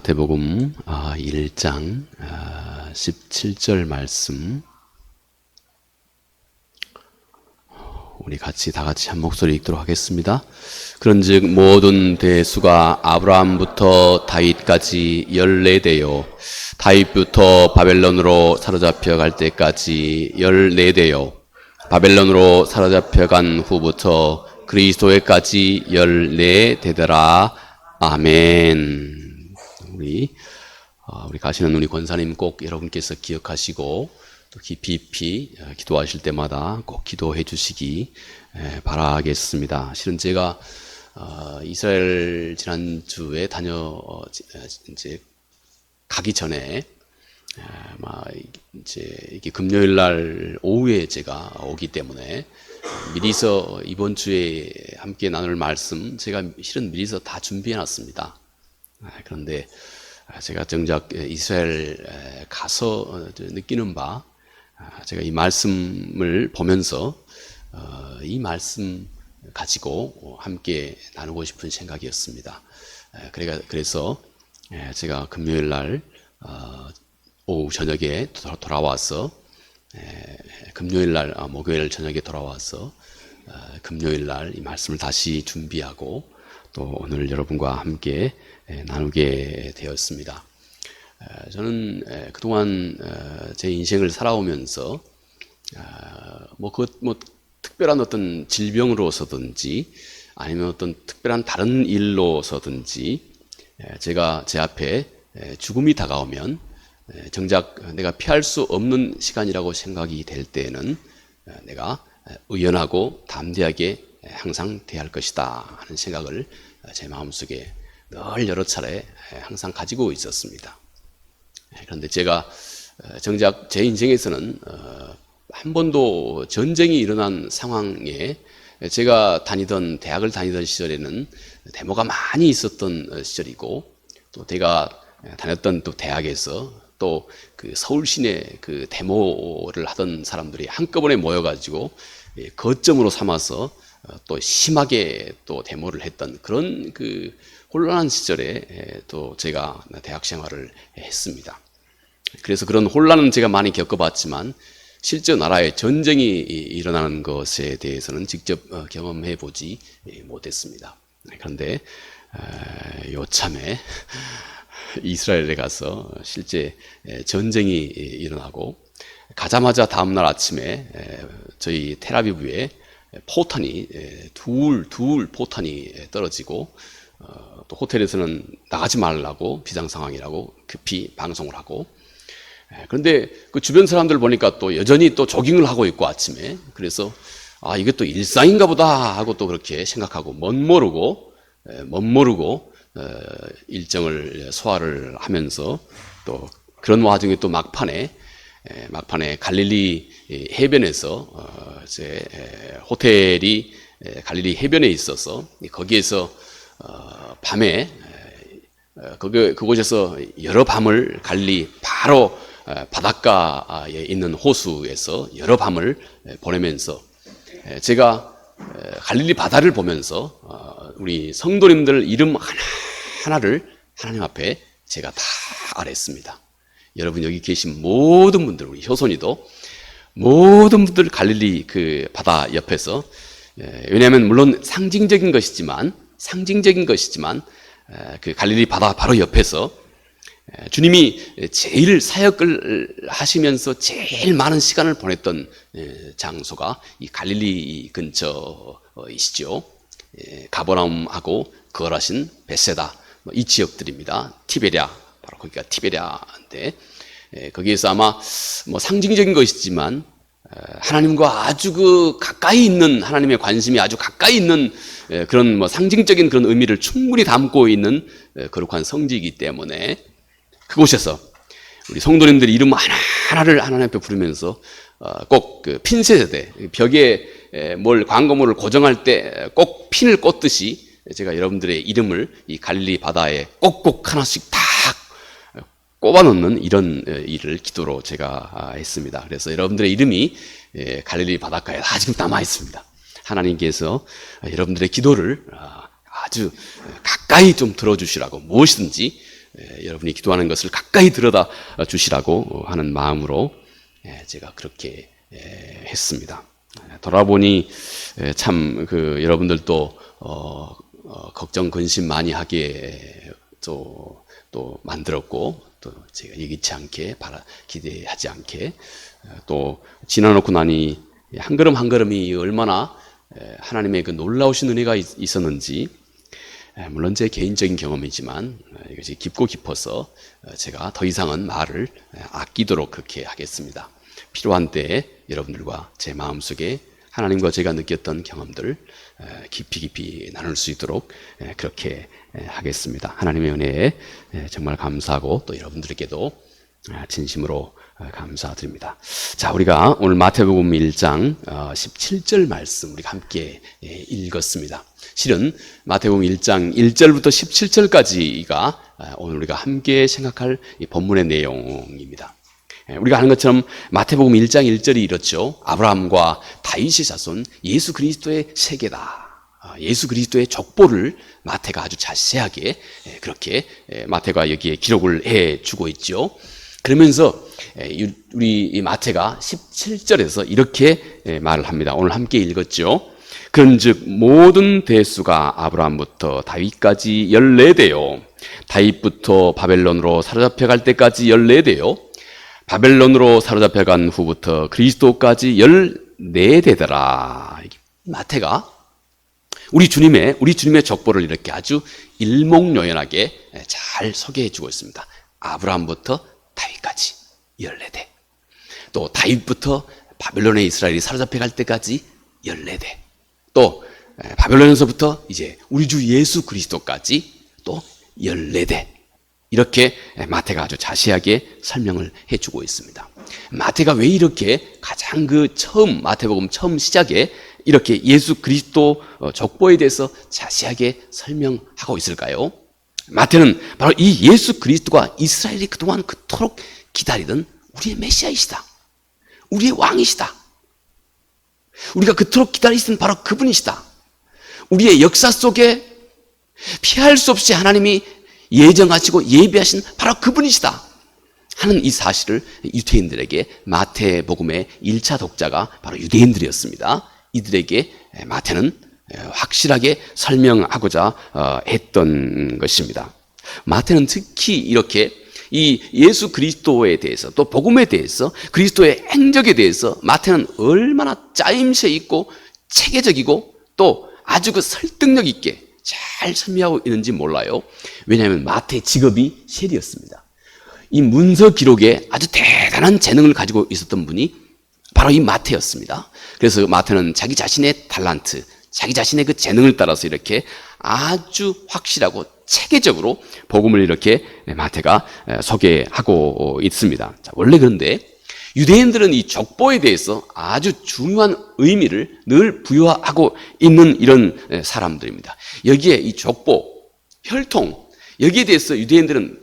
마태복음 1장 17절 말씀 우리 다 같이 한 목소리 읽도록 하겠습니다. 그런즉 모든 대수가 아브라함부터 다윗까지 14대요 다윗부터 바벨론으로 사로잡혀 갈 때까지 14대요 바벨론으로 사로잡혀 간 후부터 그리스도에까지 14대더라. 아멘. 우리 가시는 우리 권사님 꼭 여러분께서 기억하시고 또 깊이 기도하실 때마다 꼭 기도해 주시기 바라겠습니다. 실은 제가 이스라엘 지난주에 이제 가기 전에 이제 이게 금요일 날 오후에 제가 오기 때문에 미리서 이번 주에 함께 나눌 말씀 제가 실은 미리서 다 준비해 놨습니다. 그런데 제가 정작 이스라엘 가서 느끼는 바 제가 이 말씀을 보면서 이 말씀 가지고 함께 나누고 싶은 생각이었습니다. 그래서 제가 금요일 날 오후 저녁에 돌아와서 금요일 날 목요일 저녁에 돌아와서 금요일 날 이 말씀을 다시 준비하고 또 오늘 여러분과 함께 나누게 되었습니다. 저는 그동안 제 인생을 살아오면서 특별한 어떤 질병으로서든지 아니면 어떤 특별한 다른 일로서든지 제가 제 앞에 죽음이 다가오면 정작 내가 피할 수 없는 시간이라고 생각이 될 때에는 내가 의연하고 담대하게 항상 대할 것이다 하는 생각을 제 마음속에 늘 여러 차례 항상 가지고 있었습니다. 그런데 제가 정작 제 인생에서는 한 번도 전쟁이 일어난 상황에 제가 대학을 다니던 시절에는 데모가 많이 있었던 시절이고 또 제가 다녔던 또 대학에서 또 그 서울 시내 그 데모를 하던 사람들이 한꺼번에 모여가지고 거점으로 삼아서 또 심하게 또 데모를 했던 그런 그 혼란한 시절에 또 제가 대학 생활을 했습니다. 그래서 그런 혼란은 제가 많이 겪어봤지만 실제 나라에 전쟁이 일어나는 것에 대해서는 직접 경험해 보지 못했습니다. 그런데 요참에 이스라엘에 가서 실제 전쟁이 일어나고 가자마자 다음날 아침에 저희 텔아비브에 포탄이 둘 포탄이 떨어지고 또 호텔에서는 나가지 말라고 비상 상황이라고 급히 방송을 하고 그런데 그 주변 사람들 보니까 또 여전히 또 조깅을 하고 있고 아침에 그래서 이게 또 일상인가 보다 하고 또 그렇게 생각하고 멋모르고 일정을 소화를 하면서 또 그런 와중에 또 막판에 갈릴리 해변에서 제 호텔이 갈릴리 해변에 있어서 거기에서 밤에 그곳에서 여러 밤을 갈릴리 바로 바닷가에 있는 호수에서 여러 밤을 보내면서 제가 갈릴리 바다를 보면서 우리 성도님들 이름 하나를 하나님 앞에 제가 다 아뢰습니다. 여러분 여기 계신 모든 분들 우리 효손이도 모든 분들 갈릴리 그 바다 옆에서 왜냐하면 물론 상징적인 것이지만 그 갈릴리 바다 바로 옆에서 주님이 제일 사역을 하시면서 제일 많은 시간을 보냈던 장소가 이 갈릴리 근처이시죠. 가버나움하고 거라신 베세다 이 지역들입니다. 티베랴 바로 거기가 티베랴인데 거기에서 아마 상징적인 것이지만 하나님과 아주 그 가까이 있는 하나님의 관심이 아주 가까이 있는 그런 상징적인 그런 의미를 충분히 담고 있는 거룩한 성지이기 때문에 그곳에서 우리 성도님들이 이름 하나를 하나님 앞에 부르면서 꼭 그 핀셋에 벽에 광고물을 고정할 때 꼭 핀을 꽂듯이 제가 여러분들의 이름을 이 갈릴리 바다에 꼭꼭 하나씩 다 꼽아놓는 이런 일을 기도로 제가 했습니다. 그래서 여러분들의 이름이 갈릴리 바닷가에 다 지금 남아 있습니다. 하나님께서 여러분들의 기도를 아주 가까이 좀 들어주시라고 무엇이든지 여러분이 기도하는 것을 가까이 들여다 주시라고 하는 마음으로 제가 그렇게 했습니다. 돌아보니 참 여러분들도 걱정 근심 많이 하게 또 만들었고, 또 제가 예기치 않게 기대하지 않게 또 지나놓고 나니 한 걸음 한 걸음이 얼마나 하나님의 그 놀라우신 은혜가 있었는지, 물론 제 개인적인 경험이지만 이것이 깊고 깊어서 제가 더 이상은 말을 아끼도록 그렇게 하겠습니다. 필요한 때에 여러분들과 제 마음속에 하나님과 제가 느꼈던 경험들을 깊이 나눌 수 있도록 그렇게 하겠습니다. 하나님의 은혜에 정말 감사하고 또 여러분들에게도 진심으로 감사드립니다. 자, 우리가 오늘 마태복음 1장 17절 말씀 우리가 함께 읽었습니다. 실은 마태복음 1장 1절부터 17절까지가 오늘 우리가 함께 생각할 이 본문의 내용입니다. 우리가 아는 것처럼 마태복음 1장 1절이 이렇죠. 아브라함과 다윗의 자손 예수 그리스도의 세계다. 예수 그리스도의 족보를 마태가 아주 자세하게 그렇게 마태가 여기에 기록을 해주고 있죠. 그러면서 우리 마태가 17절에서 이렇게 말을 합니다. 오늘 함께 읽었죠. 그런즉 모든 대수가 아브라함부터 다윗까지 14대요, 다윗부터 바벨론으로 사로잡혀갈 때까지 14대요, 바벨론으로 사로잡혀간 후부터 그리스도까지 14대더라. 마태가 우리 주님의 족보를 이렇게 아주 일목요연하게 잘 소개해 주고 있습니다. 아브라함부터 다윗까지 14대, 또 다윗부터 바벨론의 이스라엘이 사로잡혀갈 때까지 14대, 또 바벨론에서부터 이제 우리 주 예수 그리스도까지 또 14대, 이렇게 마태가 아주 자세하게 설명을 해주고 있습니다. 마태가 왜 이렇게 가장 마태복음 처음 시작에 이렇게 예수 그리스도 족보에 대해서 자세하게 설명하고 있을까요? 마태는 바로 이 예수 그리스도가 이스라엘이 그동안 그토록 기다리던 우리의 메시아이시다, 우리의 왕이시다, 우리가 그토록 기다리시던 바로 그분이시다, 우리의 역사 속에 피할 수 없이 하나님이 예정하시고 예비하신 바로 그분이시다 하는 이 사실을 유대인들에게, 마태복음의 1차 독자가 바로 유대인들이었습니다. 이들에게 마태는 확실하게 설명하고자 했던 것입니다. 마태는 특히 이렇게 이 예수 그리스도에 대해서, 또 복음에 대해서, 그리스도의 행적에 대해서 마태는 얼마나 짜임새 있고 체계적이고 또 아주 설득력 있게 잘 설명하고 있는지 몰라요. 왜냐하면 마태의 직업이 세리였습니다. 이 문서 기록에 아주 대단한 재능을 가지고 있었던 분이 바로 이 마태였습니다. 그래서 마태는 자기 자신의 탤런트, 자기 자신의 그 재능을 따라서 이렇게 아주 확실하고 체계적으로 복음을 이렇게 마태가 소개하고 있습니다. 자, 원래 그런데 유대인들은 이 족보에 대해서 아주 중요한 의미를 늘 부여하고 있는 이런 사람들입니다. 여기에 이 족보, 혈통, 여기에 대해서 유대인들은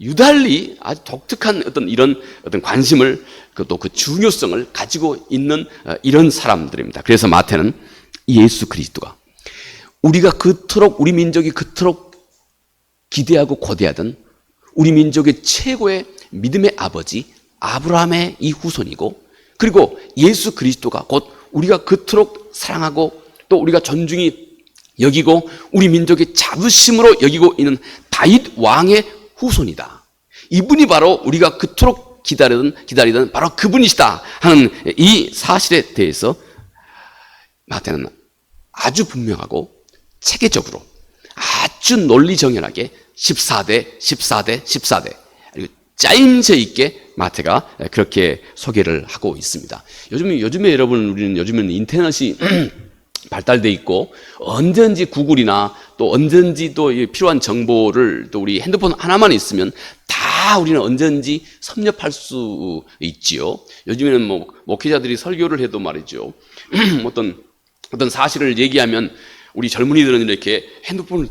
유달리 아주 독특한 이런 관심을, 또 그 중요성을 가지고 있는 이런 사람들입니다. 그래서 마태는 예수 그리스도가 우리 민족이 그토록 기대하고 고대하던 우리 민족의 최고의 믿음의 아버지 아브라함의 이 후손이고, 그리고 예수 그리스도가 곧 우리가 그토록 사랑하고 또 우리가 존중히 여기고 우리 민족의 자부심으로 여기고 있는 다윗 왕의 후손이다. 이분이 바로 우리가 그토록 기다리던 바로 그분이시다 하는 이 사실에 대해서 마태는 아주 분명하고 체계적으로 아주 논리정연하게 14대 짜임새 있게 마태가 그렇게 소개를 하고 있습니다. 요즘에 여러분, 우리는 요즘에는 인터넷이 발달돼 있고 언제든지 구글이나 또 언제든지 또 필요한 정보를 또 우리 핸드폰 하나만 있으면 다 우리는 언제든지 섭렵할 수 있지요. 요즘에는 뭐 목회자들이 설교를 해도 말이죠. 어떤 사실을 얘기하면 우리 젊은이들은 이렇게 핸드폰을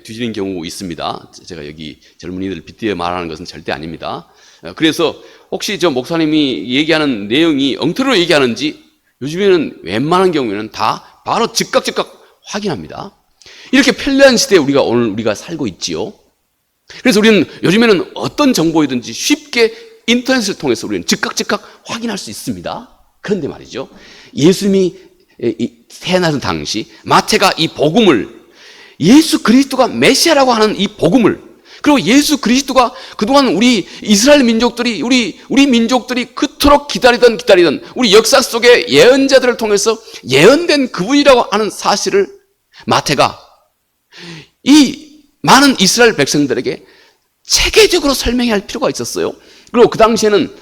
뒤지는 경우 있습니다. 제가 여기 젊은이들 빗대어 말하는 것은 절대 아닙니다. 그래서 혹시 저 목사님이 얘기하는 내용이 엉터리로 얘기하는지 요즘에는 웬만한 경우에는 다 바로 즉각 확인합니다. 이렇게 편리한 시대에 우리가 살고 있지요. 그래서 우리는 요즘에는 어떤 정보이든지 쉽게 인터넷을 통해서 우리는 즉각 확인할 수 있습니다. 그런데 말이죠, 예수님이 태어나던 당시 마태가 이 복음을, 예수 그리스도가 메시아라고 하는 이 복음을, 그리고 예수 그리스도가 그동안 우리 이스라엘 민족들이, 우리 민족들이 그토록 기다리던 우리 역사 속의 예언자들을 통해서 예언된 그분이라고 하는 사실을 마태가 이 많은 이스라엘 백성들에게 체계적으로 설명해야 할 필요가 있었어요. 그리고 그 당시에는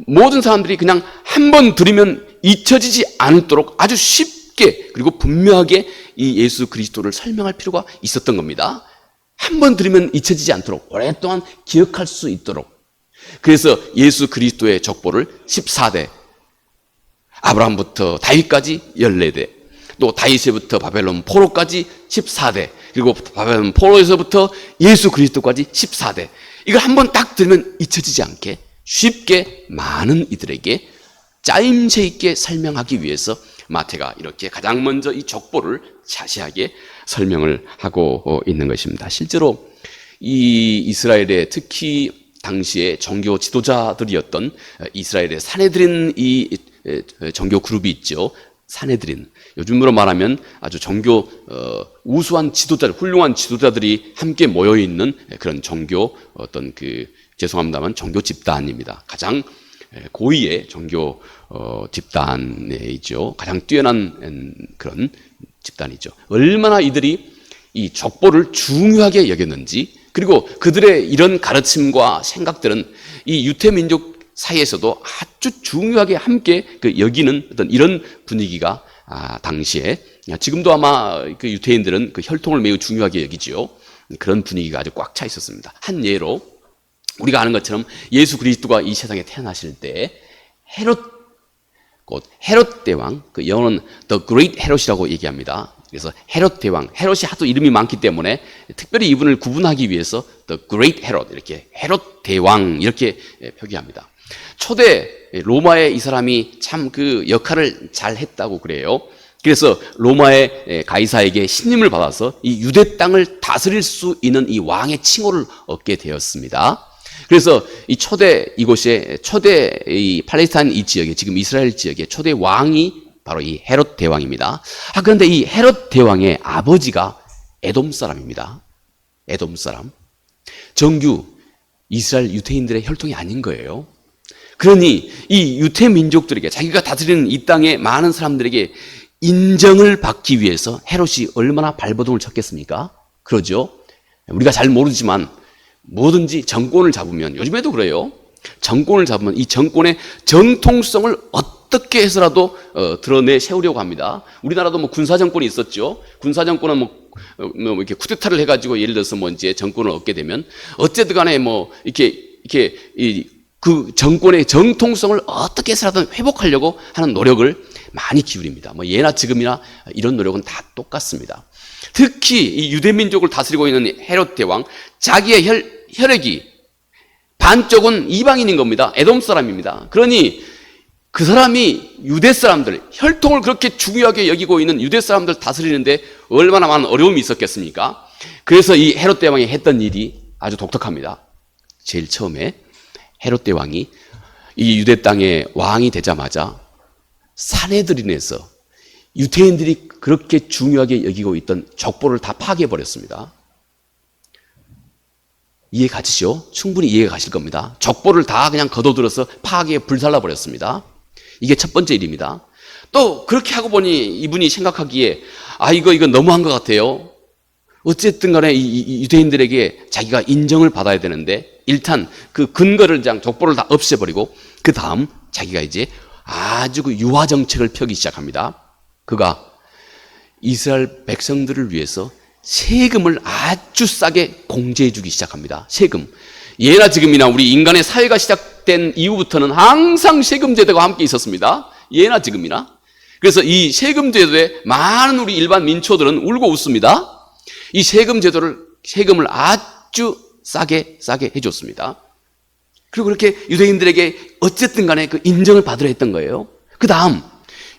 모든 사람들이 그냥 한 번 들으면 잊혀지지 않도록 아주 쉽게 그리고 분명하게 이 예수 그리스도를 설명할 필요가 있었던 겁니다. 한 번 들으면 잊혀지지 않도록, 오랫동안 기억할 수 있도록. 그래서 예수 그리스도의 족보를 14대, 아브라함부터 다윗까지 14대, 또 다윗에부터 바벨론 포로까지 14대, 그리고 바벨론 포로에서부터 예수 그리스도까지 14대. 이걸 한 번 딱 들으면 잊혀지지 않게 쉽게 많은 이들에게 짜임새 있게 설명하기 위해서 마태가 이렇게 가장 먼저 이 족보를 자세하게 설명을 하고 있는 것입니다. 실제로 이 이스라엘의 특히 당시에 종교 지도자들이었던 이스라엘의 사내들인 이 종교 그룹이 있죠. 사내들인, 요즘으로 말하면 아주 종교 우수한 지도자들, 훌륭한 지도자들이 함께 모여 있는 그런 종교 어떤 죄송합니다만 종교 집단입니다. 가장 고위의 종교 집단이죠. 가장 뛰어난 그런 집단이죠. 얼마나 이들이 이 족보를 중요하게 여겼는지, 그리고 그들의 이런 가르침과 생각들은 이 유태민족 사이에서도 아주 중요하게 함께 여기는 어떤 이런 분위기가 당시에, 지금도 아마 그 유태인들은 그 혈통을 매우 중요하게 여기지요. 그런 분위기가 아주 꽉 차 있었습니다. 한 예로 우리가 아는 것처럼 예수 그리스도가 이 세상에 태어나실 때 곧 헤롯 대왕, 그 영어는 The Great Herod이라고 얘기합니다. 그래서 헤롯 대왕, 헤롯이 하도 이름이 많기 때문에 특별히 이분을 구분하기 위해서 The Great Herod, 이렇게 헤롯 대왕 이렇게 표기합니다. 초대 로마의 이 사람이 참 그 역할을 잘 했다고 그래요. 그래서 로마의 가이사에게 신임을 받아서 이 유대 땅을 다스릴 수 있는 이 왕의 칭호를 얻게 되었습니다. 그래서 이 이곳에 초대 이 팔레스타인 이 지역에, 지금 이스라엘 지역의 초대 왕이 바로 이 헤롯 대왕입니다. 그런데 이 헤롯 대왕의 아버지가 에돔 사람입니다. 에돔 사람. 정규 이스라엘 유태인들의 혈통이 아닌 거예요. 그러니 이 유태 민족들에게, 자기가 다스리는 이 땅의 많은 사람들에게 인정을 받기 위해서 헤롯이 얼마나 발버둥을 쳤겠습니까? 그러죠. 우리가 잘 모르지만 뭐든지 정권을 잡으면, 요즘에도 그래요. 정권을 잡으면 이 정권의 정통성을 어떻게 해서라도 드러내 세우려고 합니다. 우리나라도 뭐 군사 정권이 있었죠. 군사 정권은 뭐 이렇게 쿠데타를 해가지고 예를 들어서 뭐 이제 정권을 얻게 되면 어쨌든 간에 뭐 이렇게 그 정권의 정통성을 어떻게 해서라도 회복하려고 하는 노력을 많이 기울입니다. 뭐 예나 지금이나 이런 노력은 다 똑같습니다. 특히 이 유대민족을 다스리고 있는 헤롯 대왕, 자기의 혈액이 반쪽은 이방인인 겁니다. 에돔 사람입니다. 그러니 그 사람이 유대 사람들, 혈통을 그렇게 중요하게 여기고 있는 유대 사람들 다스리는데 얼마나 많은 어려움이 있었겠습니까? 그래서 이 헤롯 대왕이 했던 일이 아주 독특합니다. 제일 처음에 헤롯 대왕이 이 유대 땅의 왕이 되자마자 사내들인에서 유태인들이 그렇게 중요하게 여기고 있던 족보를 다 파괴해버렸습니다. 이해 가시죠? 충분히 이해가 가실 겁니다. 족보를 다 그냥 거둬들어서 파괴해 불살라버렸습니다. 이게 첫 번째 일입니다. 또 그렇게 하고 보니 이분이 생각하기에 이거 너무한 것 같아요. 어쨌든 간에 이 유대인들에게 자기가 인정을 받아야 되는데, 일단 그 근거를 그냥 족보를 다 없애버리고 그 다음 자기가 이제 아주 그 유화 정책을 펴기 시작합니다. 그가 이스라엘 백성들을 위해서 세금을 아주 싸게 공제해 주기 시작합니다. 세금. 예나 지금이나 우리 인간의 사회가 시작된 이후부터는 항상 세금 제도가 함께 있었습니다. 예나 지금이나. 그래서 이 세금 제도에 많은 우리 일반 민초들은 울고 웃습니다. 이 세금을 아주 싸게 해줬습니다. 그리고 그렇게 유대인들에게 어쨌든 간에 그 인정을 받으려 했던 거예요. 그 다음,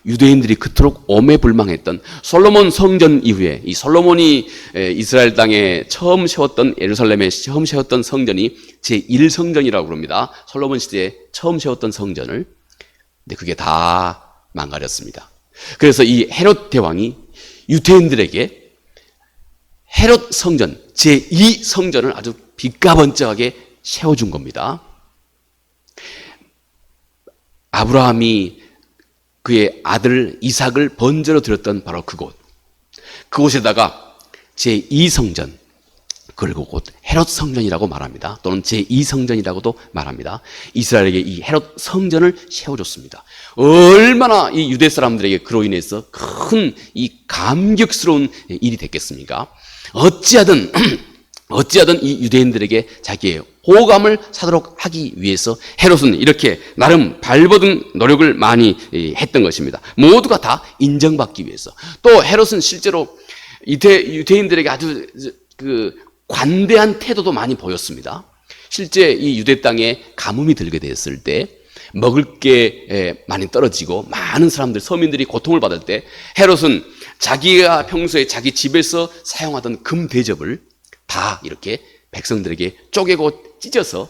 유대인들이 그토록 오매불망했던 솔로몬 성전 이후에 이 솔로몬이 이스라엘 땅에 처음 세웠던 예루살렘에 처음 세웠던 성전이 제1성전이라고 부릅니다. 솔로몬 시대에 처음 세웠던 성전을. 근데 그게 다 망가졌습니다. 그래서 이 헤롯 대왕이 유대인들에게 헤롯 성전, 제2성전을 아주 빛가번쩍하게 세워준 겁니다. 아브라함이 그의 아들 이삭을 번제로 드렸던 바로 그곳에다가 제2성전, 그리고 곧 헤롯 성전이라고 말합니다. 또는 제2성전이라고도 말합니다. 이스라엘에게 이 헤롯 성전을 세워줬습니다. 얼마나 이 유대 사람들에게 그로 인해서 큰 이 감격스러운 일이 됐겠습니까? 어찌하든 이 유대인들에게 자기의 호감을 사도록 하기 위해서 헤롯은 이렇게 나름 발버둥 노력을 많이 했던 것입니다. 모두가 다 인정받기 위해서. 또 헤롯은 실제로 유대인들에게 아주 관대한 태도도 많이 보였습니다. 실제 이 유대 땅에 가뭄이 들게 되었을 때, 먹을 게 많이 떨어지고 많은 사람들, 서민들이 고통을 받을 때 헤롯은 자기가 평소에 자기 집에서 사용하던 금 대접을 다 이렇게 백성들에게 쪼개고 찢어서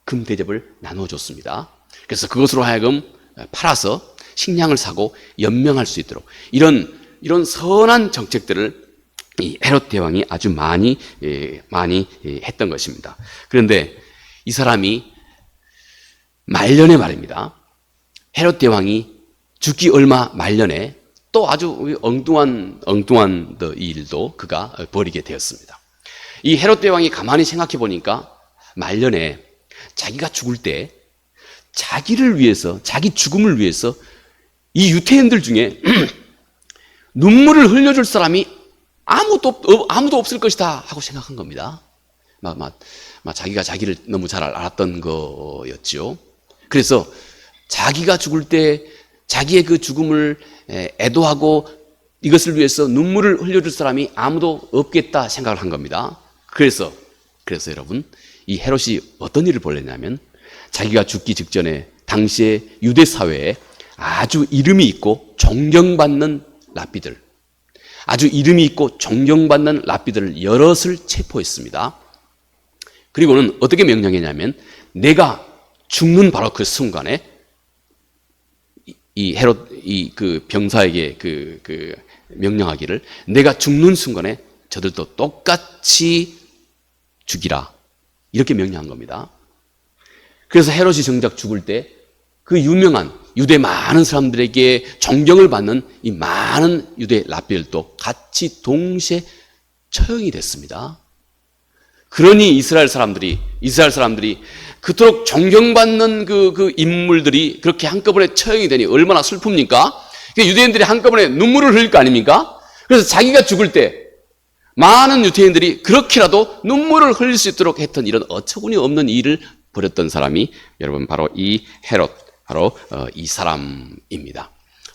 금 대접을 나눠줬습니다. 그래서 그것으로 하여금 팔아서 식량을 사고 연명할 수 있도록 이런 선한 정책들을 이 헤롯 대왕이 아주 많이 했던 것입니다. 그런데 이 사람이 말년에 말입니다. 헤롯 대왕이 죽기 얼마 말년에 또 아주 엉뚱한 일도 그가 벌이게 되었습니다. 이 헤롯 대왕이 가만히 생각해 보니까 말년에 자기가 죽을 때 자기를 위해서, 자기 죽음을 위해서 이 유태인들 중에 눈물을 흘려줄 사람이 아무도 없을 것이다 하고 생각한 겁니다. 자기가 자기를 너무 잘 알았던 거였죠. 그래서 자기가 죽을 때 자기의 그 죽음을 애도하고 이것을 위해서 눈물을 흘려줄 사람이 아무도 없겠다 생각을 한 겁니다. 그래서 여러분, 이 헤롯이 어떤 일을 벌였냐면 자기가 죽기 직전에 당시의 유대 사회에 아주 이름이 있고 존경받는 랍비들, 랍비들을 여럿을 체포했습니다. 그리고는 어떻게 명령했냐면 내가 죽는 바로 그 순간에 이 헤롯 그 병사에게 명령하기를 내가 죽는 순간에 저들도 똑같이 죽이라, 이렇게 명령한 겁니다. 그래서 헤롯이 정작 죽을 때 그 유명한 유대 많은 사람들에게 존경을 받는 이 많은 유대 랍비들도 같이 동시에 처형이 됐습니다. 그러니 이스라엘 사람들이 그토록 존경받는 그 인물들이 그렇게 한꺼번에 처형이 되니 얼마나 슬픕니까? 유대인들이 한꺼번에 눈물을 흘릴 거 아닙니까? 그래서 자기가 죽을 때 많은 유대인들이 그렇게라도 눈물을 흘릴 수 있도록 했던 이런 어처구니 없는 일을 벌였던 사람이 여러분 바로 이 헤롯, 바로 이 사람입니다.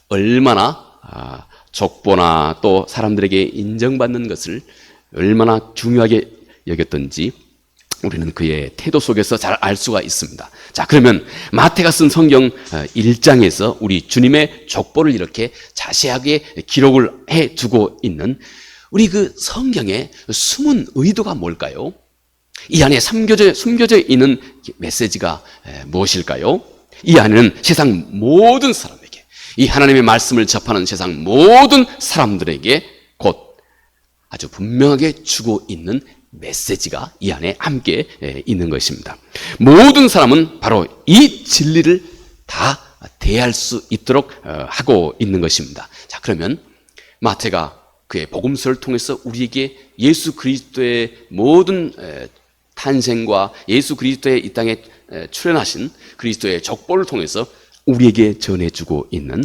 얼마나 족보나 또 사람들에게 인정받는 것을 얼마나 중요하게 여겼던지 우리는 그의 태도 속에서 잘 알 수가 있습니다. 자, 그러면 마태가 쓴 성경 1장에서 우리 주님의 족보를 이렇게 자세하게 기록을 해두고 있는 우리 그 성경의 숨은 의도가 뭘까요? 이 안에 숨겨져 있는 메시지가 무엇일까요? 이 안에는 세상 모든 사람에게, 이 하나님의 말씀을 접하는 세상 모든 사람들에게 곧 아주 분명하게 주고 있는 메시지가 이 안에 함께 있는 것입니다. 모든 사람은 바로 이 진리를 다 대할 수 있도록 하고 있는 것입니다. 자, 그러면 마태가 그의 복음서를 통해서 우리에게 예수 그리스도의 모든 탄생과 예수 그리스도의 이 땅에 출현하신 그리스도의 족보를 통해서 우리에게 전해주고 있는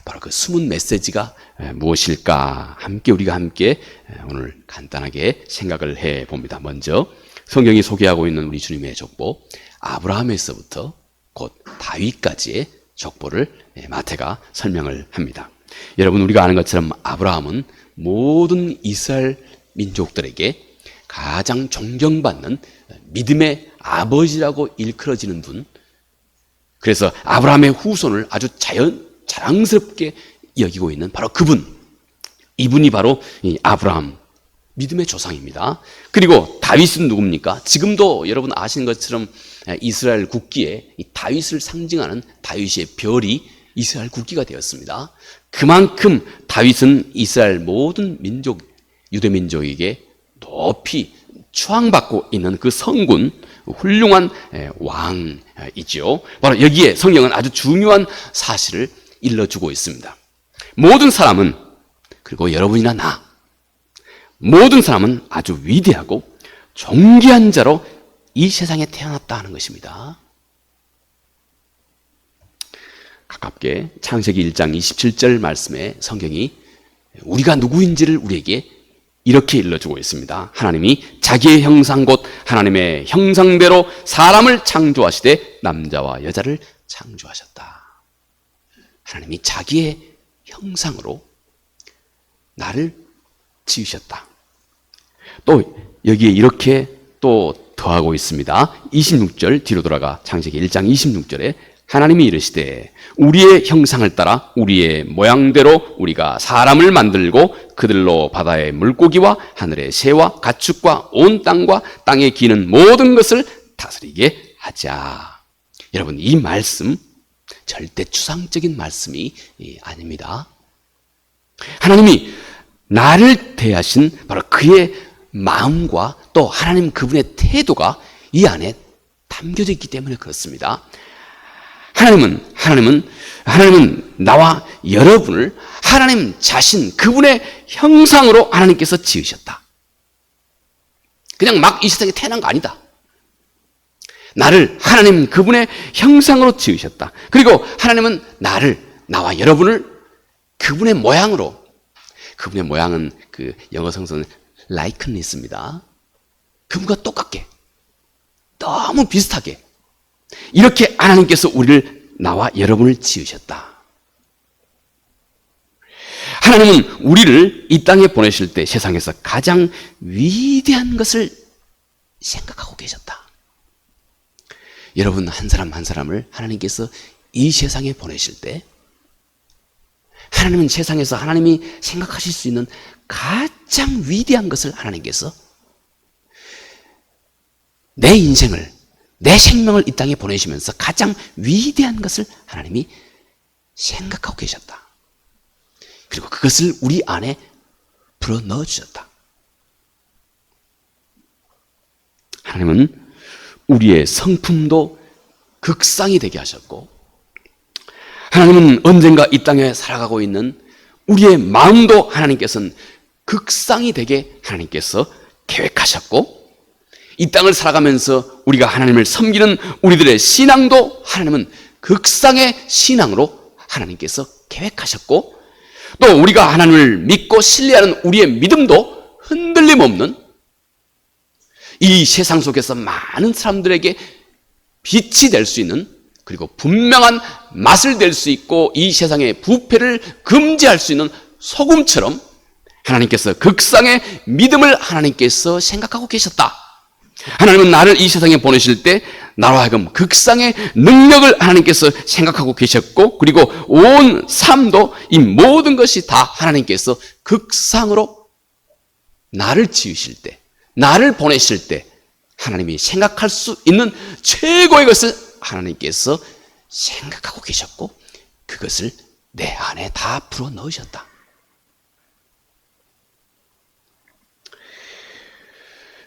바로 그 숨은 메시지가 무엇일까? 우리가 함께 오늘 간단하게 생각을 해 봅니다. 먼저 성경이 소개하고 있는 우리 주님의 족보, 아브라함에서부터 곧 다윗까지의 족보를 마태가 설명을 합니다. 여러분, 우리가 아는 것처럼 아브라함은 모든 이스라엘 민족들에게 가장 존경받는 믿음의 아버지라고 일컬어지는 분, 그래서 아브라함의 후손을 아주 자랑스럽게 여기고 있는 바로 그분, 이분이 바로 이 아브라함, 믿음의 조상입니다. 그리고 다윗은 누굽니까? 지금도 여러분 아시는 것처럼 이스라엘 국기에 이 다윗을 상징하는 다윗의 별이 이스라엘 국기가 되었습니다. 그만큼 다윗은 이스라엘 모든 민족, 유대 민족에게 높이 추앙받고 있는 그 성군, 훌륭한 왕이죠. 바로 여기에 성경은 아주 중요한 사실을 일러주고 있습니다. 모든 사람은, 그리고 여러분이나 나, 모든 사람은 아주 위대하고 존귀한 자로 이 세상에 태어났다 하는 것입니다. 가깝게 창세기 1장 27절 말씀에 성경이 우리가 누구인지를 우리에게 이렇게 일러주고 있습니다. 하나님이 자기의 형상 곧 하나님의 형상대로 사람을 창조하시되 남자와 여자를 창조하셨다. 하나님이 자기의 형상으로 나를 지으셨다. 또 여기에 이렇게 또 더하고 있습니다. 26절 뒤로 돌아가 창세기 1장 26절에 하나님이 이르시되 우리의 형상을 따라 우리의 모양대로 우리가 사람을 만들고 그들로 바다의 물고기와 하늘의 새와 가축과 온 땅과 땅에 기는 모든 것을 다스리게 하자. 여러분, 이 말씀 절대 추상적인 말씀이 아닙니다. 하나님이 나를 대하신 바로 그의 마음과 또 하나님 그분의 태도가 이 안에 담겨져 있기 때문에 그렇습니다. 하나님은 나와 여러분을 하나님 자신 그분의 형상으로 하나님께서 지으셨다. 그냥 막 이 세상에 태어난 거 아니다. 나를 하나님 그분의 형상으로 지으셨다. 그리고 하나님은 나와 여러분을 그분의 모양으로, 그분의 모양은 그 영어 성서는 likeness입니다. 그분과 똑같게, 너무 비슷하게 이렇게 하나님께서 우리를, 나와 여러분을 지으셨다. 하나님은 우리를 이 땅에 보내실 때 세상에서 가장 위대한 것을 생각하고 계셨다. 여러분 한 사람 한 사람을 하나님께서 이 세상에 보내실 때 하나님은 세상에서 하나님이 생각하실 수 있는 가장 위대한 것을 하나님께서 내 인생을, 내 생명을 이 땅에 보내시면서 가장 위대한 것을 하나님이 생각하고 계셨다. 그리고 그것을 우리 안에 불어넣어 주셨다. 하나님은 우리의 성품도 극상이 되게 하셨고, 하나님은 언젠가 이 땅에 살아가고 있는 우리의 마음도 하나님께서는 극상이 되게 하나님께서 계획하셨고, 이 땅을 살아가면서 우리가 하나님을 섬기는 우리들의 신앙도 하나님은 극상의 신앙으로 하나님께서 계획하셨고, 또 우리가 하나님을 믿고 신뢰하는 우리의 믿음도 흔들림 없는, 이 세상 속에서 많은 사람들에게 빛이 될 수 있는, 그리고 분명한 맛을 낼 수 있고 이 세상의 부패를 금지할 수 있는 소금처럼 하나님께서 극상의 믿음을 하나님께서 생각하고 계셨다. 하나님은 나를 이 세상에 보내실 때 나로 하여금 극상의 능력을 하나님께서 생각하고 계셨고, 그리고 온 삶도 이 모든 것이 다 하나님께서 극상으로 나를 지으실 때, 나를 보내실 때 하나님이 생각할 수 있는 최고의 것을 하나님께서 생각하고 계셨고, 그것을 내 안에 다 불어넣으셨다.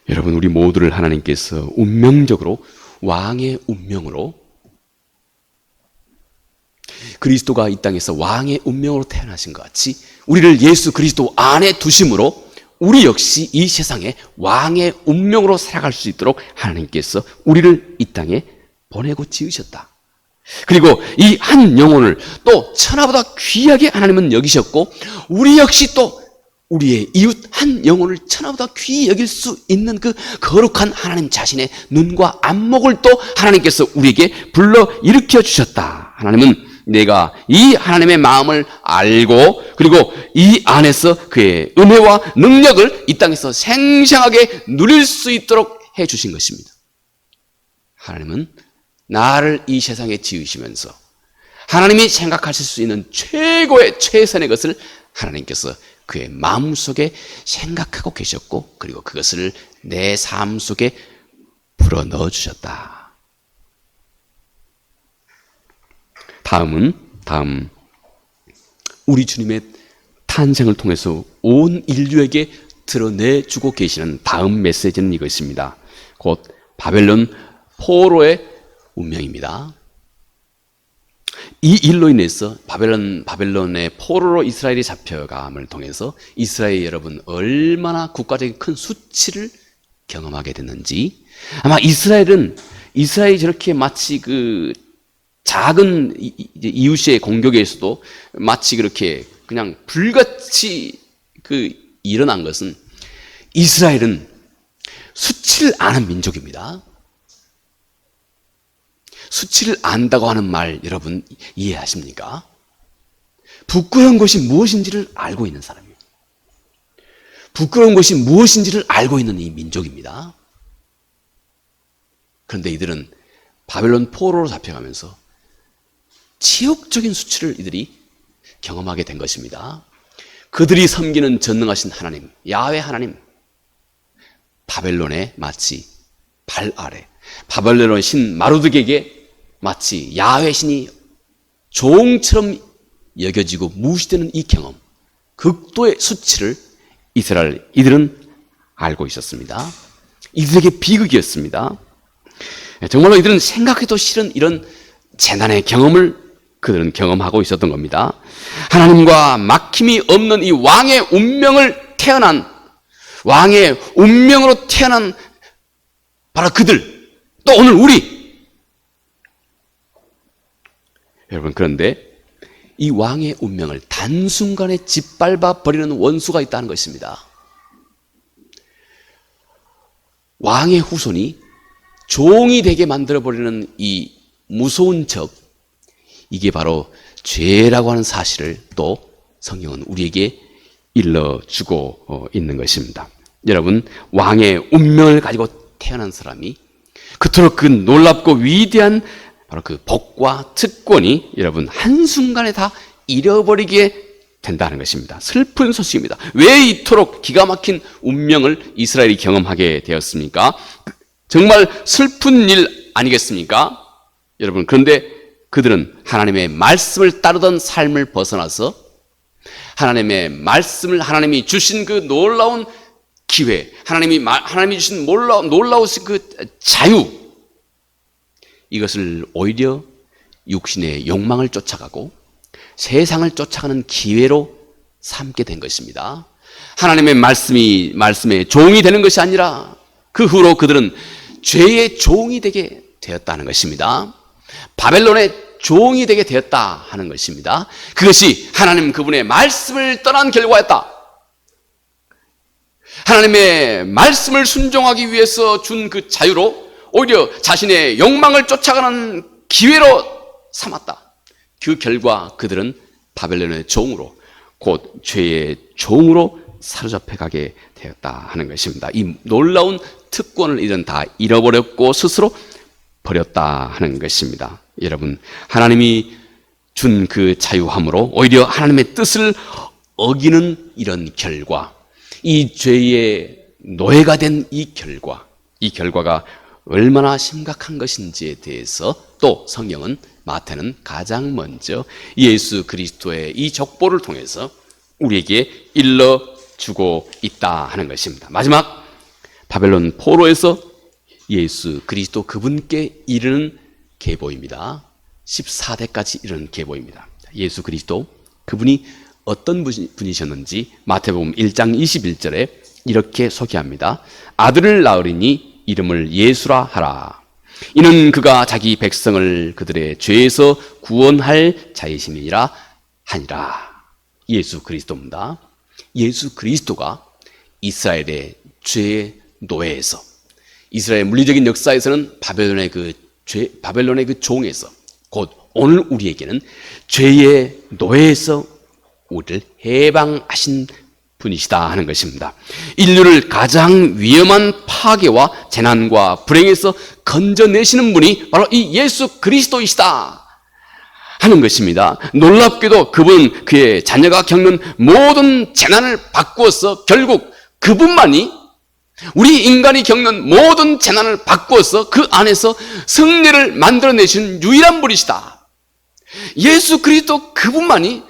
여러분, 우리 모두를 하나님께서 운명적으로, 왕의 운명으로, 그리스도가 이 땅에서 왕의 운명으로 태어나신 것 같이 우리를 예수 그리스도 안에 두심으로 우리 역시 이 세상에 왕의 운명으로 살아갈 수 있도록 하나님께서 우리를 이 땅에 보내고 지으셨다. 그리고 이 한 영혼을 또 천하보다 귀하게 하나님은 여기셨고, 우리 역시 또 우리의 이웃 한 영혼을 천하보다 귀히 여길 수 있는 그 거룩한 하나님 자신의 눈과 안목을 또 하나님께서 우리에게 불러 일으켜 주셨다. 하나님은 내가 이 하나님의 마음을 알고, 그리고 이 안에서 그의 은혜와 능력을 이 땅에서 생생하게 누릴 수 있도록 해 주신 것입니다. 하나님은 나를 이 세상에 지으시면서 하나님이 생각하실 수 있는 최고의 최선의 것을 하나님께서 그의 마음속에 생각하고 계셨고, 그리고 그것을 내 삶 속에 불어넣어 주셨다. 다음 우리 주님의 탄생을 통해서 온 인류에게 드러내주고 계시는 다음 메시지는 이것입니다. 곧 바벨론 포로의 운명입니다. 이 일로 인해서 바벨론의 포로로 이스라엘이 잡혀감을 통해서 이스라엘 여러분 얼마나 국가적인 큰 수치를 경험하게 됐는지, 아마 이스라엘이 저렇게 마치 그 작은 이웃의 공격에서도 마치 그렇게 그냥 불같이 일어난 것은, 이스라엘은 수치를 아는 민족입니다. 수치를 안다고 하는 말 여러분 이해하십니까? 부끄러운 것이 무엇인지를 알고 있는 사람이에요. 부끄러운 것이 무엇인지를 알고 있는 이 민족입니다. 그런데 이들은 바벨론 포로로 잡혀가면서 치욕적인 수치를 이들이 경험하게 된 것입니다. 그들이 섬기는 전능하신 하나님, 야훼 하나님, 바벨론에 마치 발 아래, 바벨론의 신 마르둑에게 마치 야훼 신이 종처럼 여겨지고 무시되는 이 경험, 극도의 수치를 이들은 알고 있었습니다. 이들에게 비극이었습니다. 정말로 이들은 생각해도 싫은 이런 재난의 경험을 그들은 경험하고 있었던 겁니다. 하나님과 막힘이 없는 이 왕의 운명으로 태어난 바로 그들, 또 오늘 우리. 여러분, 그런데 이 왕의 운명을 단순간에 짓밟아 버리는 원수가 있다는 것입니다. 왕의 후손이 종이 되게 만들어버리는 이 무서운 적, 이게 바로 죄라고 하는 사실을 또 성경은 우리에게 일러주고 있는 것입니다. 여러분, 왕의 운명을 가지고 태어난 사람이 그토록 그 놀랍고 위대한 바로 그 복과 특권이 여러분 한순간에 다 잃어버리게 된다는 것입니다. 슬픈 소식입니다. 왜 이토록 기가 막힌 운명을 이스라엘이 경험하게 되었습니까? 정말 슬픈 일 아니겠습니까? 여러분, 그런데 그들은 하나님의 말씀을 따르던 삶을 벗어나서 하나님이 주신 그 놀라운 기회, 하나님이 주신 놀라우신 그 자유, 이것을 오히려 육신의 욕망을 쫓아가고 세상을 쫓아가는 기회로 삼게 된 것입니다. 하나님의 말씀의 종이 되는 것이 아니라 그 후로 그들은 죄의 종이 되게 되었다는 것입니다. 바벨론의 종이 되게 되었다 하는 것입니다. 그것이 하나님 그분의 말씀을 떠난 결과였다. 하나님의 말씀을 순종하기 위해서 준 그 자유로 오히려 자신의 욕망을 쫓아가는 기회로 삼았다. 그 결과 그들은 바벨론의 종으로, 곧 죄의 종으로 사로잡혀 가게 되었다 하는 것입니다. 이 놀라운 특권을 이들은 다 잃어버렸고 스스로 버렸다 하는 것입니다. 여러분, 하나님이 준 그 자유함으로 오히려 하나님의 뜻을 어기는 이런 결과, 이 죄의 노예가 된 이 결과가 얼마나 심각한 것인지에 대해서 또 성경은, 마태는 가장 먼저 예수 그리스도의 이 족보를 통해서 우리에게 일러주고 있다 하는 것입니다. 마지막, 바벨론 포로에서 예수 그리스도 그분께 이르는 계보입니다. 14대까지 이르는 계보입니다. 예수 그리스도 그분이 어떤 분이셨는지 마태복음 1장 21절에 이렇게 소개합니다. 아들을 낳으리니 이름을 예수라 하라. 이는 그가 자기 백성을 그들의 죄에서 구원할 자이심이니라 하니라. 예수 그리스도입니다. 예수 그리스도가 이스라엘의 죄의 노예에서, 이스라엘 물리적인 역사에서는 바벨론의 그 종에서, 곧 오늘 우리에게는 죄의 노예에서 우리를 해방하신 분이시다 하는 것입니다. 인류를 가장 위험한 파괴와 재난과 불행에서 건져내시는 분이 바로 이 예수 그리스도이시다 하는 것입니다. 놀랍게도 그분, 그의 자녀가 겪는 모든 재난을 바꾸어서 결국 그분만이 우리 인간이 겪는 모든 재난을 바꾸어서 그 안에서 승리를 만들어내신 유일한 분이시다. 예수 그리스도 그분만이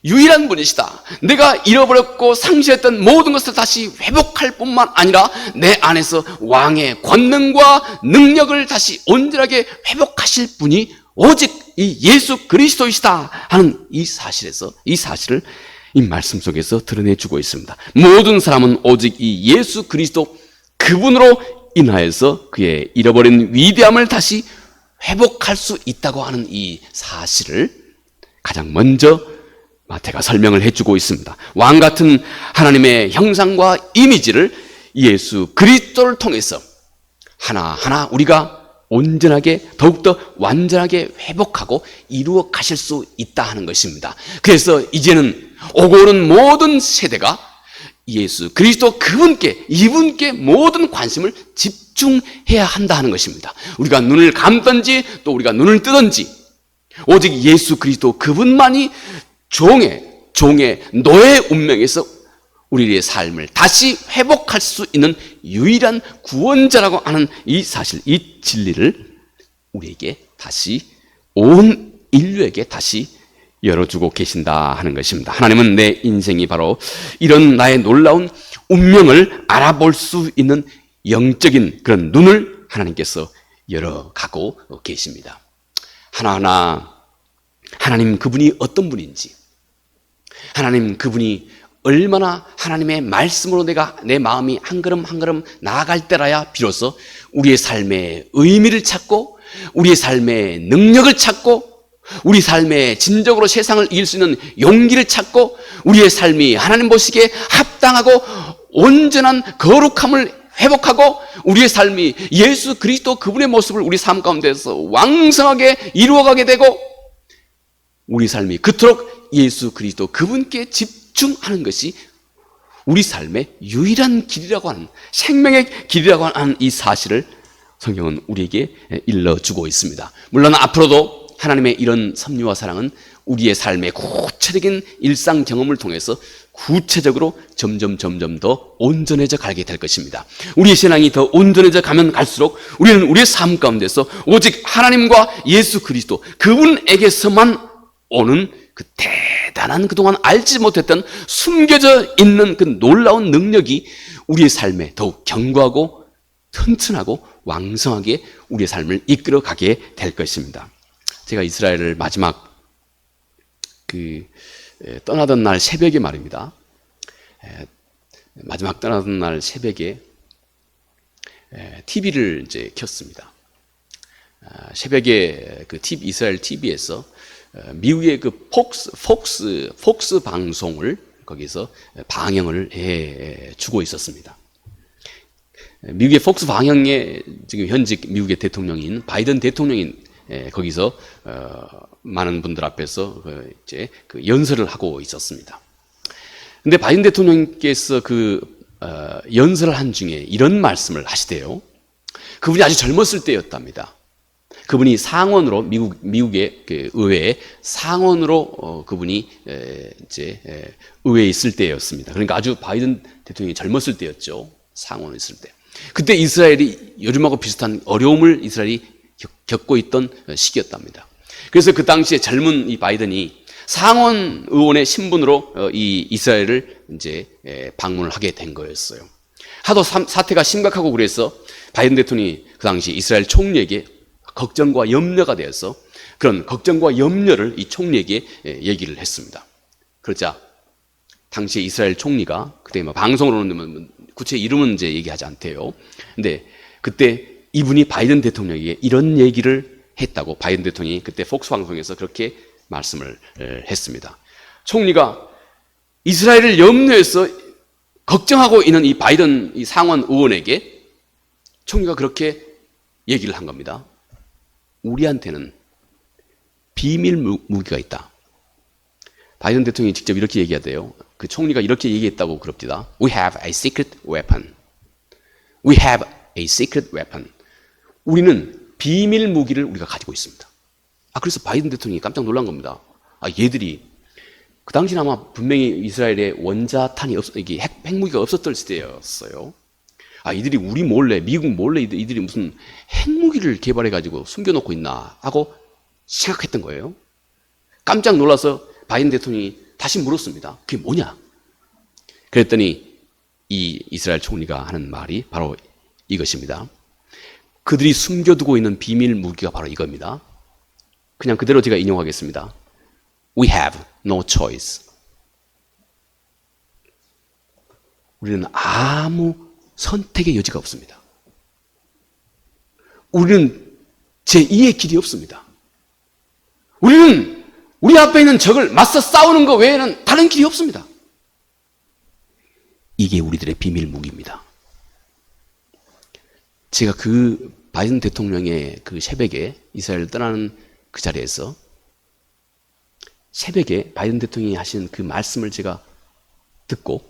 유일한 분이시다. 내가 잃어버렸고 상실했던 모든 것을 다시 회복할 뿐만 아니라 내 안에서 왕의 권능과 능력을 다시 온전하게 회복하실 분이 오직 이 예수 그리스도이시다 하는 이 사실을 이 말씀 속에서 드러내주고 있습니다. 모든 사람은 오직 이 예수 그리스도 그분으로 인하여서 그의 잃어버린 위대함을 다시 회복할 수 있다고 하는 이 사실을 가장 먼저 마태가 설명을 해주고 있습니다. 왕 같은 하나님의 형상과 이미지를 예수 그리스도를 통해서 하나하나 우리가 온전하게 더욱더 완전하게 회복하고 이루어 가실 수 있다 하는 것입니다. 그래서 이제는 오고 오는 모든 세대가 예수 그리스도 이분께 모든 관심을 집중해야 한다 하는 것입니다. 우리가 눈을 감든지 또 우리가 눈을 뜨든지 오직 예수 그리스도 그분만이 종의 노예 운명에서 우리의 삶을 다시 회복할 수 있는 유일한 구원자라고 하는 이 사실, 이 진리를 우리에게 다시 온 인류에게 다시 열어주고 계신다 하는 것입니다. 하나님은 내 인생이 바로 이런 나의 놀라운 운명을 알아볼 수 있는 영적인 그런 눈을 하나님께서 열어가고 계십니다. 하나하나 하나님 그분이 어떤 분인지, 하나님 그분이 얼마나 하나님의 말씀으로 내 마음이 한 걸음 한 걸음 나아갈 때라야 비로소 우리의 삶의 의미를 찾고 우리의 삶의 능력을 찾고 우리 삶에 진정으로 세상을 이길 수 있는 용기를 찾고 우리의 삶이 하나님 보시기에 합당하고 온전한 거룩함을 회복하고 우리의 삶이 예수 그리스도 그분의 모습을 우리 삶 가운데서 왕성하게 이루어가게 되고 우리 삶이 그토록 예수 그리스도 그분께 집중하는 것이 우리 삶의 유일한 길이라고 하는, 생명의 길이라고 하는 이 사실을 성경은 우리에게 일러주고 있습니다. 물론 앞으로도 하나님의 이런 섭리와 사랑은 우리의 삶의 구체적인 일상 경험을 통해서 구체적으로 점점 더 온전해져 가게 될 것입니다. 우리의 신앙이 더 온전해져 가면 갈수록 우리는 우리의 삶 가운데서 오직 하나님과 예수 그리스도 그분에게서만 오는 그 대단한 그동안 알지 못했던 숨겨져 있는 그 놀라운 능력이 우리의 삶에 더욱 견고하고 튼튼하고 왕성하게 우리의 삶을 이끌어가게 될 것입니다. 제가 이스라엘을 마지막 떠나던 날 새벽에 말입니다. 마지막 떠나던 날 새벽에 TV를 이제 켰습니다. 새벽에 이스라엘 TV에서 미국의 폭스 방송을 거기서 방영을 해 주고 있었습니다. 미국의 폭스 방영에 지금 현직 미국의 대통령인 바이든 대통령이 거기서 많은 분들 앞에서 이제 연설을 하고 있었습니다. 근데 바이든 대통령께서 연설을 한 중에 이런 말씀을 하시대요. 그분이 아주 젊었을 때였답니다. 그분이 상원으로 미국의 의회에 상원으로 그분이 이제 의회에 있을 때였습니다. 그러니까 아주 바이든 대통령이 젊었을 때였죠. 상원에 있을 때. 그때 이스라엘이 요즘하고 비슷한 어려움을 이스라엘이 겪고 있던 시기였답니다. 그래서 그 당시에 젊은 이 바이든이 상원 의원의 신분으로 이 이스라엘을 이제 방문을 하게 된 거였어요. 하도 사태가 심각하고 그래서 바이든 대통령이 그 당시 이스라엘 총리에게 걱정과 염려가 되어서 그런 걱정과 염려를 이 총리에게 얘기를 했습니다. 그러자 당시 이스라엘 총리가 그때 방송으로는 구체 이름은 이제 얘기하지 않대요. 근데 그때 이분이 바이든 대통령에게 이런 얘기를 했다고 바이든 대통령이 그때 폭스 방송에서 그렇게 말씀을 했습니다. 총리가 이스라엘을 염려해서 걱정하고 있는 이 바이든 이 상원 의원에게 총리가 그렇게 얘기를 한 겁니다. 우리한테는 비밀 무기가 있다. 바이든 대통령이 직접 이렇게 얘기하대요. 그 총리가 이렇게 얘기했다고 그럽니다. We have a secret weapon. We have a secret weapon. 우리는 비밀 무기를 우리가 가지고 있습니다. 그래서 바이든 대통령이 깜짝 놀란 겁니다. 얘들이 그 당시는 아마 분명히 이스라엘에 원자탄이 이게 핵무기가 없었던 시대였어요. 이들이 우리 몰래, 미국 몰래 이들이 무슨 핵무기를 개발해가지고 숨겨놓고 있나 하고 생각했던 거예요. 깜짝 놀라서 바이든 대통령이 다시 물었습니다. 그게 뭐냐? 그랬더니 이 이스라엘 총리가 하는 말이 바로 이것입니다. 그들이 숨겨두고 있는 비밀 무기가 바로 이겁니다. 그냥 그대로 제가 인용하겠습니다. We have no choice. 우리는 아무 선택의 여지가 없습니다. 우리는 제2의 길이 없습니다. 우리는 우리 앞에 있는 적을 맞서 싸우는 것 외에는 다른 길이 없습니다. 이게 우리들의 비밀 무기입니다. 제가 그 바이든 대통령의 그 새벽에 이스라엘을 떠나는 그 자리에서 새벽에 바이든 대통령이 하신 그 말씀을 제가 듣고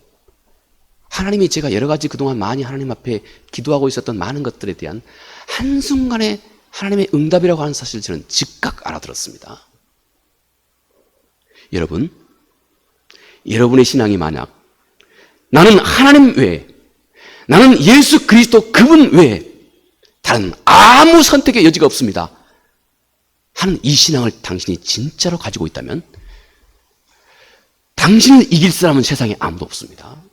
하나님이 제가 여러 가지 그동안 많이 하나님 앞에 기도하고 있었던 많은 것들에 대한 한순간에 하나님의 응답이라고 하는 사실을 저는 즉각 알아들었습니다. 여러분, 여러분의 신앙이 만약 나는 하나님 외에, 나는 예수 그리스도 그분 외에 다른 아무 선택의 여지가 없습니다 하는 이 신앙을 당신이 진짜로 가지고 있다면 당신을 이길 사람은 세상에 아무도 없습니다.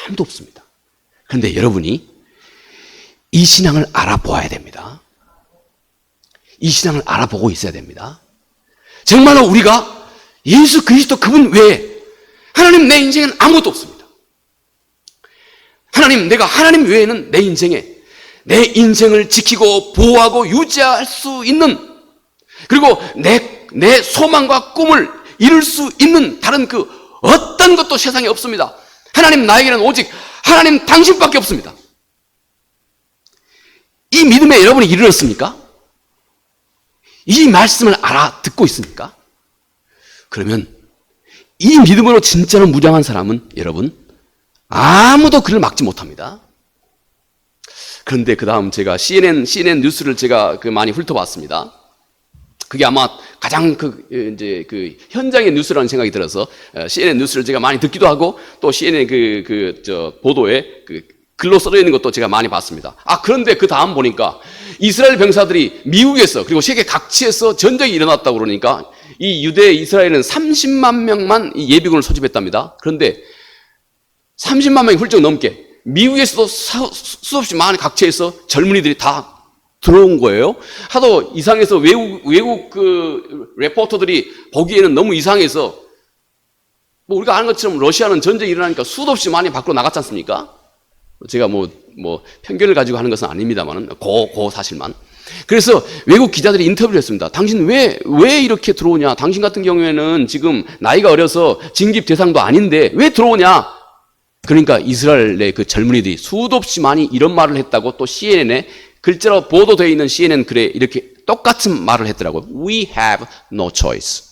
아무도 없습니다. 그런데 여러분이 이 신앙을 알아보아야 됩니다. 이 신앙을 알아보고 있어야 됩니다. 정말로 우리가 예수 그리스도 그분 외에 하나님 내 인생엔 아무것도 없습니다. 하나님, 내가 하나님 외에는 내 인생에 내 인생을 지키고 보호하고 유지할 수 있는, 그리고 내 소망과 꿈을 이룰 수 있는 다른 그 어떤 것도 세상에 없습니다. 하나님, 나에게는 오직 하나님 당신밖에 없습니다. 이 믿음에 여러분이 이르렀습니까? 이 말씀을 알아듣고 있습니까? 그러면 이 믿음으로 진짜로 무장한 사람은 여러분 아무도 그를 막지 못합니다. 그런데 그 다음 제가 CNN 뉴스를 제가 많이 훑어봤습니다. 그게 아마 가장 그 현장의 뉴스라는 생각이 들어서 CNN 뉴스를 제가 많이 듣기도 하고 또 CNN 보도에 글로 써져 있는 것도 제가 많이 봤습니다. 그런데 그 다음 보니까 이스라엘 병사들이 미국에서 그리고 세계 각지에서 전쟁이 일어났다고 그러니까 이 유대 이스라엘은 30만 명만 이 예비군을 소집했답니다. 그런데 30만 명이 훌쩍 넘게 미국에서도 수없이 많은 각지에서 젊은이들이 다 들어온 거예요. 하도 이상해서 외국 그 레포터들이 보기에는 너무 이상해서 우리가 아는 것처럼 러시아는 전쟁이 일어나니까 수도 없이 많이 밖으로 나갔지 않습니까? 제가 편견을 가지고 하는 것은 아닙니다만은 그 사실만. 그래서 외국 기자들이 인터뷰를 했습니다. 당신 왜 이렇게 들어오냐? 당신 같은 경우에는 지금 나이가 어려서 징집 대상도 아닌데 왜 들어오냐? 그러니까 이스라엘의 그 젊은이들이 수도 없이 많이 이런 말을 했다고 또 CNN에 글자로 보도되어 있는 CNN 글에 이렇게 똑같은 말을 했더라고요. We have no choice.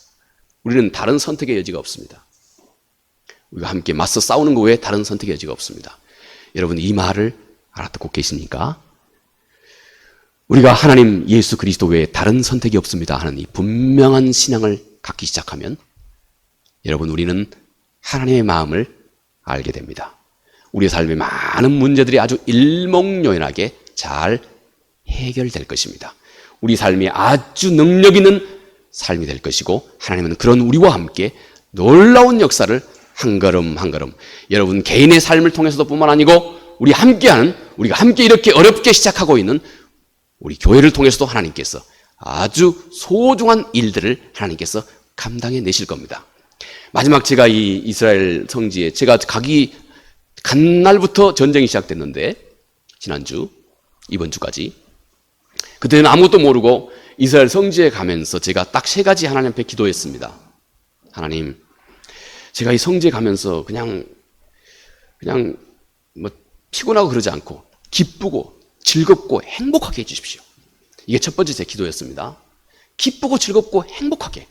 우리는 다른 선택의 여지가 없습니다. 우리가 함께 맞서 싸우는 것 외에 다른 선택의 여지가 없습니다. 여러분 이 말을 알아듣고 계십니까? 우리가 하나님 예수 그리스도 외에 다른 선택이 없습니다 하는 이 분명한 신앙을 갖기 시작하면 여러분 우리는 하나님의 마음을 알게 됩니다. 우리의 삶의 많은 문제들이 아주 일목요연하게 잘 해결될 것입니다. 우리 삶이 아주 능력 있는 삶이 될 것이고 하나님은 그런 우리와 함께 놀라운 역사를 한 걸음 한 걸음 여러분 개인의 삶을 통해서도 뿐만 아니고 우리가 함께 이렇게 어렵게 시작하고 있는 우리 교회를 통해서도 하나님께서 아주 소중한 일들을 하나님께서 감당해 내실 겁니다. 마지막 제가 이 이스라엘 성지에 제가 간 날부터 전쟁이 시작됐는데 지난주 이번 주까지 그때는 아무것도 모르고 이스라엘 성지에 가면서 제가 딱 3가지 하나님 앞에 기도했습니다. 하나님, 제가 이 성지에 가면서 그냥 피곤하고 그러지 않고 기쁘고 즐겁고 행복하게 해주십시오. 이게 첫 번째 제 기도였습니다. 기쁘고 즐겁고 행복하게.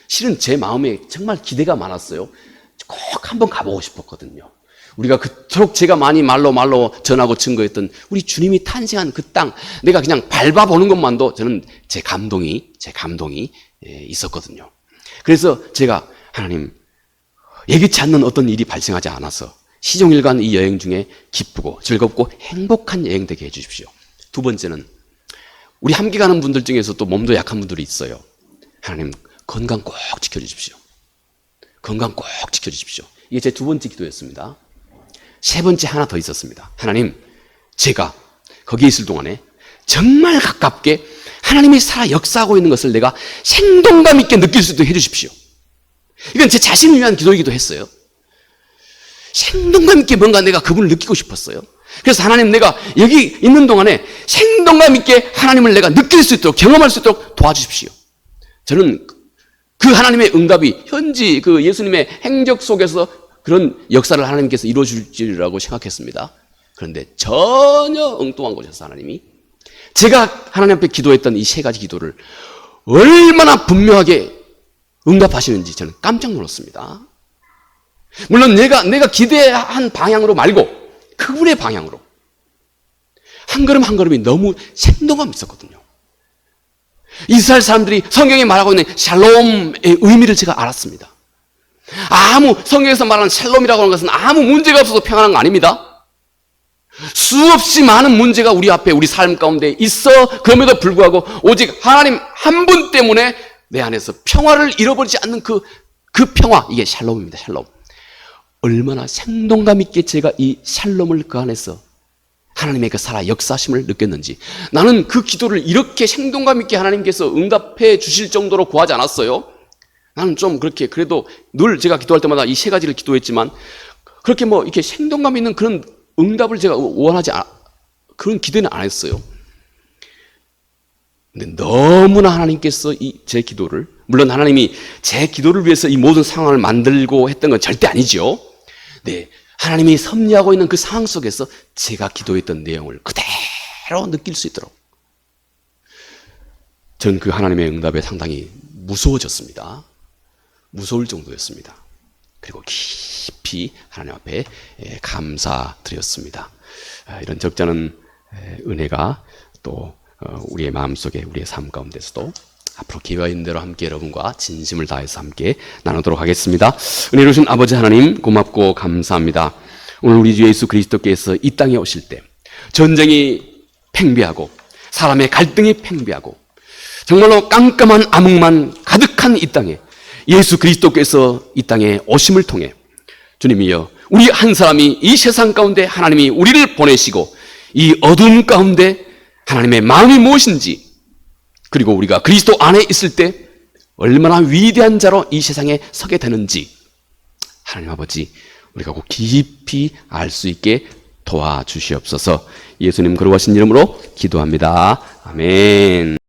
실은 제 마음에 정말 기대가 많았어요. 꼭 한번 가보고 싶었거든요. 우리가 그토록 제가 많이 말로 전하고 증거했던 우리 주님이 탄생한 그 땅, 내가 그냥 밟아보는 것만도 저는 제 감동이 있었거든요. 그래서 제가 하나님, 예기치 않는 어떤 일이 발생하지 않아서 시종일관 이 여행 중에 기쁘고 즐겁고 행복한 여행 되게 해주십시오. 두 번째는 우리 함께 가는 분들 중에서 또 몸도 약한 분들이 있어요. 하나님, 건강 꼭 지켜주십시오. 건강 꼭 지켜주십시오. 이게 제 두 번째 기도였습니다. 세 번째 하나 더 있었습니다. 하나님, 제가 거기에 있을 동안에 정말 가깝게 하나님이 살아 역사하고 있는 것을 내가 생동감 있게 느낄 수 있도록 해주십시오. 이건 제 자신을 위한 기도이기도 했어요. 생동감 있게 뭔가 내가 그분을 느끼고 싶었어요. 그래서 하나님, 내가 여기 있는 동안에 생동감 있게 하나님을 내가 느낄 수 있도록, 경험할 수 있도록 도와주십시오. 저는 그 하나님의 응답이 현지 그 예수님의 행적 속에서 그런 역사를 하나님께서 이루어줄지라고 생각했습니다. 그런데 전혀 엉뚱한 곳에서 하나님이 제가 하나님 앞에 기도했던 이 세 가지 기도를 얼마나 분명하게 응답하시는지 저는 깜짝 놀랐습니다. 물론 내가 기대한 방향으로 말고 그분의 방향으로 한 걸음 한 걸음이 너무 생동감이 있었거든요. 이스라엘 사람들이 성경에 말하고 있는 샬롬의 의미를 제가 알았습니다. 성경에서 말하는 샬롬이라고 하는 것은 아무 문제가 없어서 평안한 거 아닙니다. 수없이 많은 문제가 우리 앞에 우리 삶 가운데 있어. 그럼에도 불구하고 오직 하나님 한 분 때문에 내 안에서 평화를 잃어버리지 않는 그 평화, 이게 샬롬입니다. 샬롬. 얼마나 생동감 있게 제가 이 샬롬을 그 안에서 하나님의 그 살아 역사심을 느꼈는지, 나는 그 기도를 이렇게 생동감 있게 하나님께서 응답해 주실 정도로 구하지 않았어요. 나는 좀 그렇게, 그래도 늘 제가 기도할 때마다 이 세 가지를 기도했지만 그렇게 이렇게 생동감 있는 그런 응답을 제가 그런 기대는 안 했어요. 근데 너무나 하나님께서 제 기도를, 물론 하나님이 제 기도를 위해서 이 모든 상황을 만들고 했던 건 절대 아니죠. 네, 하나님이 섭리하고 있는 그 상황 속에서 제가 기도했던 내용을 그대로 느낄 수 있도록 전 그 하나님의 응답에 상당히 무서워졌습니다. 무서울 정도였습니다. 그리고 깊이 하나님 앞에 감사드렸습니다. 이런 적잖은 은혜가 또 우리의 마음속에, 우리의 삶 가운데서도 앞으로 기회가 있는 대로 함께 여러분과 진심을 다해서 함께 나누도록 하겠습니다. 은혜로우신 아버지 하나님, 고맙고 감사합니다. 오늘 우리 주 예수 그리스도께서 이 땅에 오실 때 전쟁이 팽배하고 사람의 갈등이 팽배하고 정말로 깜깜한 암흑만 가득한 이 땅에 예수 그리스도께서 이 땅에 오심을 통해 주님이여, 우리 한 사람이 이 세상 가운데 하나님이 우리를 보내시고 이 어두움 가운데 하나님의 마음이 무엇인지, 그리고 우리가 그리스도 안에 있을 때 얼마나 위대한 자로 이 세상에 서게 되는지 하나님 아버지, 우리가 꼭 깊이 알 수 있게 도와주시옵소서. 예수님 거룩하신 이름으로 기도합니다. 아멘.